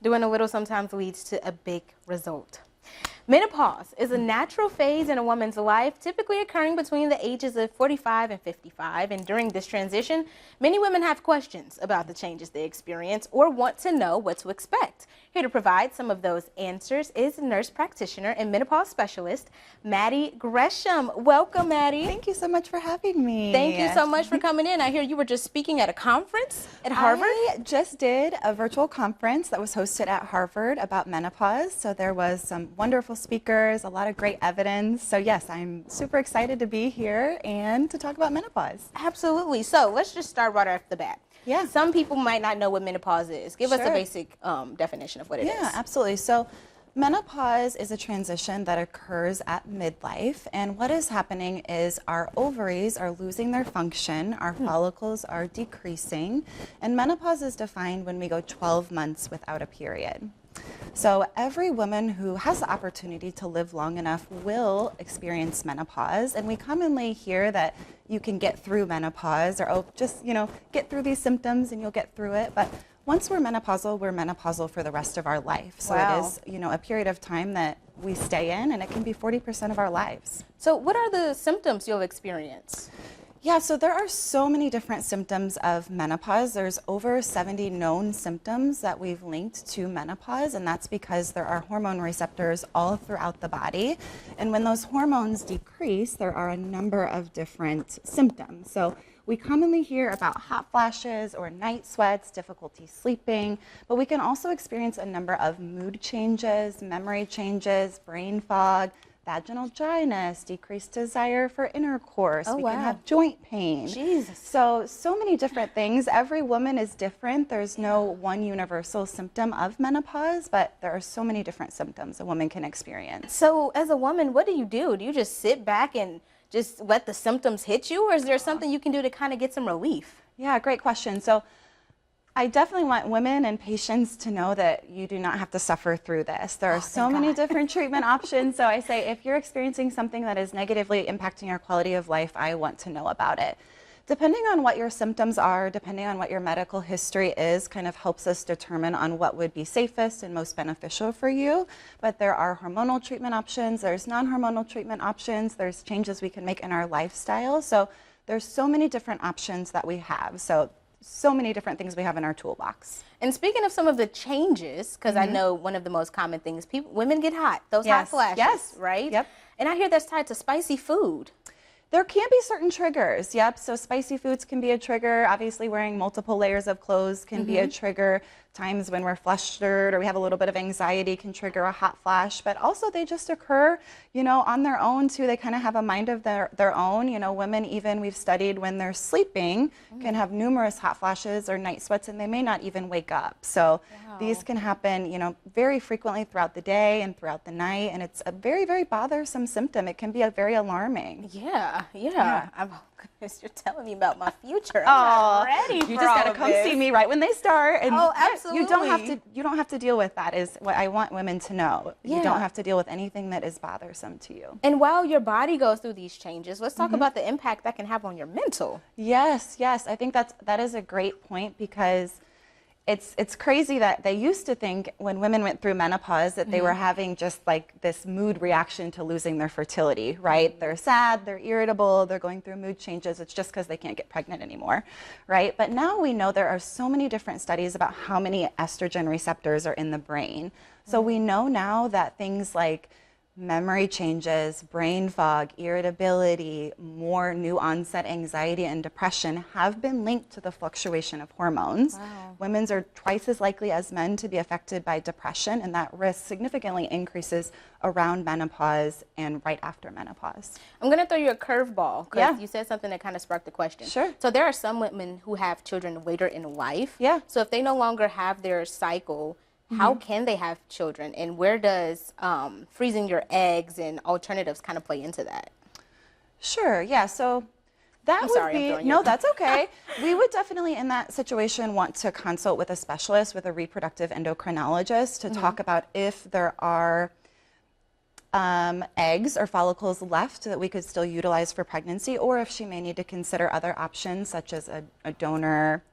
Doing a little sometimes leads to a big result. Menopause is a natural phase in a woman's life, typically occurring between the ages of 45 and 55. And during this transition, many women have questions about the changes they experience or want to know what to expect. Here to provide some of those answers is nurse practitioner and menopause specialist, Maddie Gresham. Welcome, Maddie. Thank you so much for having me. Thank you so much for coming in. I hear you were just speaking at a conference at Harvard. I just did a virtual conference that was hosted at Harvard about menopause. So there was some wonderful speakers, a lot of great evidence. So yes, I'm super excited to be here and to talk about menopause. Absolutely. So let's just start right off the bat. Yeah. Some people might not know what menopause is. Give us a Sure. basic definition of what it is. Yeah, absolutely. So menopause is a transition that occurs at midlife, and what is happening is our ovaries are losing their function, our follicles are decreasing, and menopause is defined when we go 12 months without a period. So every woman who has the opportunity to live long enough will experience menopause, and we commonly hear that you can get through menopause, or just get through these symptoms and you'll get through it. But once we're menopausal for the rest of our life. So Wow. it is a period of time that we stay in, and it can be 40% of our lives. So what are the symptoms you'll experience? Yeah, so there are so many different symptoms of menopause. There's over 70 known symptoms that we've linked to menopause, and that's because there are hormone receptors all throughout the body. And when those hormones decrease, there are a number of different symptoms. So we commonly hear about hot flashes or night sweats, difficulty sleeping, but we can also experience a number of mood changes, memory changes, brain fog, vaginal dryness, decreased desire for intercourse. Oh, we wow. can have joint pain. Jesus. So many different things. Every woman is different. There's no one universal symptom of menopause, but there are so many different symptoms a woman can experience. So as a woman, what do? Do you just sit back and just let the symptoms hit you, or is there something you can do to kind of get some relief? Yeah, great question. So I definitely want women and patients to know that you do not have to suffer through this. There are so many different treatment options. So I say if you're experiencing something that is negatively impacting your quality of life, I want to know about it. Depending on what your symptoms are, depending on what your medical history is, kind of helps us determine on what would be safest and most beneficial for you. But there are hormonal treatment options, there's non-hormonal treatment options, there's changes we can make in our lifestyle. So there's so many different options that we have. So many different things we have in our toolbox. And speaking of some of the changes, because I know one of the most common things, women get hot, those hot Yes, flashes, yes, right? yep. And I hear that's tied to spicy food. There can be certain triggers, yep. So spicy foods can be a trigger. Obviously wearing multiple layers of clothes can be a trigger. Times when we're flustered or we have a little bit of anxiety can trigger a hot flash, but also they just occur, on their own too. They kind of have a mind of their own. Women, even we've studied when they're sleeping, can have numerous hot flashes or night sweats, and they may not even wake up. So these can happen, very frequently throughout the day and throughout the night, and it's a very, very bothersome symptom. It can be a very alarming. Yeah. Oh goodness, you're telling me about my future. I'm not ready for You just gotta all come this. see me right when they start. And Oh, you don't have absolutely. to. You don't have to deal with that. Is what I want women to know. You Yeah. don't have to deal with anything that is bothersome to you. And while your body goes through these changes, let's talk about the impact that can have on your mental. Yes. I think that is a great point, because it's crazy that they used to think when women went through menopause that they were having just like this mood reaction to losing their fertility, right? They're sad, they're irritable, they're going through mood changes. It's just because they can't get pregnant anymore, right? But now we know there are so many different studies about how many estrogen receptors are in the brain. So we know now that things like memory changes, brain fog, irritability, more new onset anxiety and depression have been linked to the fluctuation of hormones. Wow. Women are twice as likely as men to be affected by depression, and that risk significantly increases around menopause and right after menopause. I'm going to throw you a curveball because Yeah. you said something that kind of sparked the question. Sure. So there are some women who have children later in life. Yeah. So if they no longer have their cycle, how can they have children? And where does freezing your eggs and alternatives kind of play into that? Sure, yeah, so that would sorry, I'm be, throwing you no, a- that's okay. We would definitely in that situation want to consult with a specialist, with a reproductive endocrinologist, to talk about if there are eggs or follicles left that we could still utilize for pregnancy, or if she may need to consider other options such as a donor,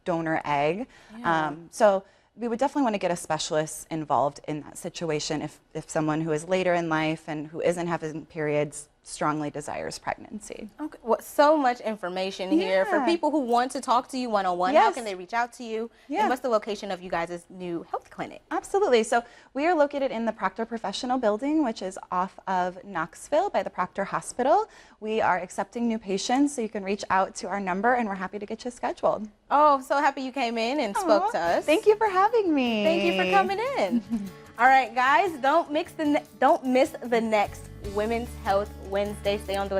donor egg. Yeah. So we would definitely want to get a specialist involved in that situation if someone who is later in life and who isn't having periods strongly desires pregnancy. Okay, well, so much information here. For Yeah. people who want to talk to you one-on-one, how Yes. can they reach out to you? Yeah. And what's the location of you guys' new health clinic? Absolutely. So we are located in the Proctor Professional Building, which is off of Knoxville by the Proctor Hospital. We are accepting new patients, so you can reach out to our number, and we're happy to get you scheduled. Oh, so happy you came in and spoke to Aw, us. Thank you for having me. Thank you for coming in. All right, guys, don't miss the next Women's Health Wednesday. Stay on the